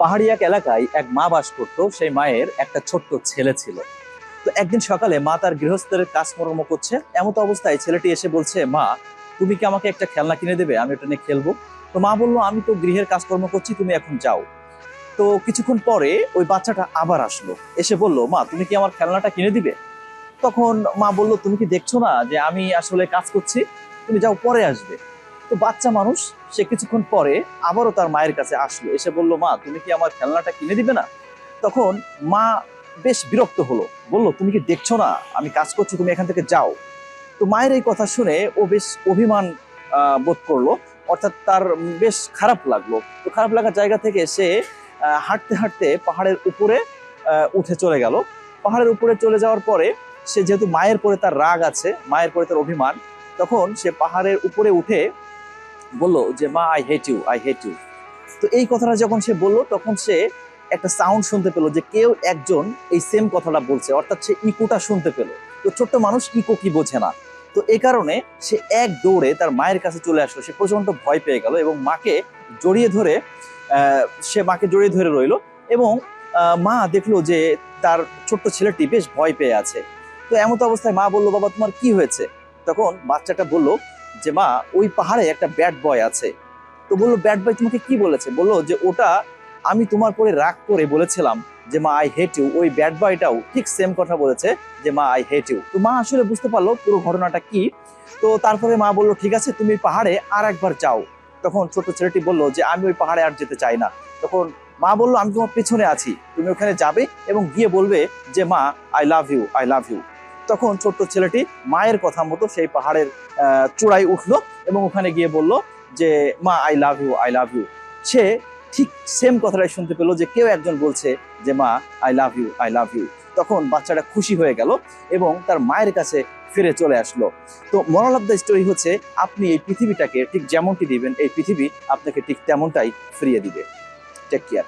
পাহাড়ি এক এলাকায় এক মা বাস করত। সেই মায়ের একটা ছোট্ট ছেলে ছিল। তো একদিন সকালে মা তার গৃহস্থের কাজকর্ম করছে, এমত অবস্থায় ছেলেটি এসে বলছে, মা তুমি কি আমাকে একটা খেলনা কিনে দেবে, আমি ওটা নিয়ে খেলবো। তো মা বললো, আমি তো গৃহের কাজকর্ম করছি, তুমি এখন যাও। তো কিছুক্ষণ পরে ওই বাচ্চাটা আবার আসলো, এসে বলল, মা তুমি কি আমার খেলনাটা কিনে দিবে। তখন মা বলল, তুমি কি দেখছো না যে আমি আসলে কাজ করছি, তুমি যাও, পরে আসবে। তো বাচ্চা মানুষ, সে কিছুক্ষণ পরে আবারও তার মায়ের কাছে আসলো, এসে বলল, মা তুমি কি আমার খেলনাটা কিনে দিবে না। তখন মা বেশ বিরক্ত হলো, বলল, তুমি কি দেখছো না আমি কাজ করছি, তুমি এখান থেকে যাও। তো মায়ের এই কথা শুনে ও বেশ অভিমান বোধ করলো, অর্থাৎ তার বেশ খারাপ লাগলো। তো খারাপ লাগার জায়গা থেকে সে হাঁটতে হাঁটতে পাহাড়ের উপরে উঠে চলে গেল। পাহাড়ের উপরে চলে যাওয়ার পরে সে যেহেতু মায়ের পরে তার রাগ আছে, মায়ের পরে তার অভিমান, তখন সে পাহাড়ের উপরে উঠে বলল যে, মা I hate you, I hate you. তো এই কথাটা যখন সে বললো, তখন সে একটা সাউন্ড শুনতে পেলো যে কেউ একজন এই সেম কথাটা বলছে, অর্থাৎ সে ইকোটা শুনতে পেলো। তো ছোট্ট মানুষ ইকো কি বোঝে না। তো এই কারণে সে এক দৌড়ে তার মায়ের কাছে চলে আসলো। সে প্রচন্ড ভয় পেয়ে গেল এবং মাকে জড়িয়ে ধরে সে মাকে জড়িয়ে ধরে রইলো। এবং মা দেখলো যে তার ছোট্ট ছেলেটি বেশ ভয় পেয়ে আছে। তো এমত অবস্থায় মা বললো, বাবা তোমার কি হয়েছে। তখন বাচ্চাটা বলল যে, মা ওই পাহাড়ে একটা ব্যাড বয় আছে। তো বললো, ব্যাড বয় তোমাকে কি বলেছে। বললো যে, ওটা আমি তোমার পরে রাগ করে বলেছিলাম যে মা আই হেট ইউ, ওই ব্যাড বয়টাও ঠিক সেম কথা বলেছে যে মা আই হেট ইউ। তো মা আসলে বুঝতে পারলো পুরো ঘটনাটা কি। তো তারপরে মা বললো, ঠিক আছে তুমি পাহাড়ে আর একবার যাও। তখন ছোট ছেলেটি বললো যে, আমি ওই পাহাড়ে আর যেতে চাই না। তখন মা বললো, আমি তোমার পেছনে আছি, তুমি ওখানে যাবে এবং গিয়ে বলবে যে মা I love you, I love you. তখন ছোট্ট ছেলেটি মায়ের কথা মতো সেই পাহাড়ের চূড়ায় উঠলো এবং ওখানে গিয়ে বলল যে, মা I love you, I love you. সে ঠিক সেম কথাটাই শুনতে পেলো যে কেউ একজন বলছে যে মা I love you, I love you. তখন বাচ্চাটা খুশি হয়ে গেল এবং তার মায়ের কাছে ফিরে চলে আসলো। তো মোরাল অফ দ্য স্টোরি হচ্ছে, আপনি এই পৃথিবীটাকে ঠিক যেমনটি দিবেন, এই পৃথিবী আপনাকে ঠিক তেমনটাই ফিরিয়ে দিবে। Take care.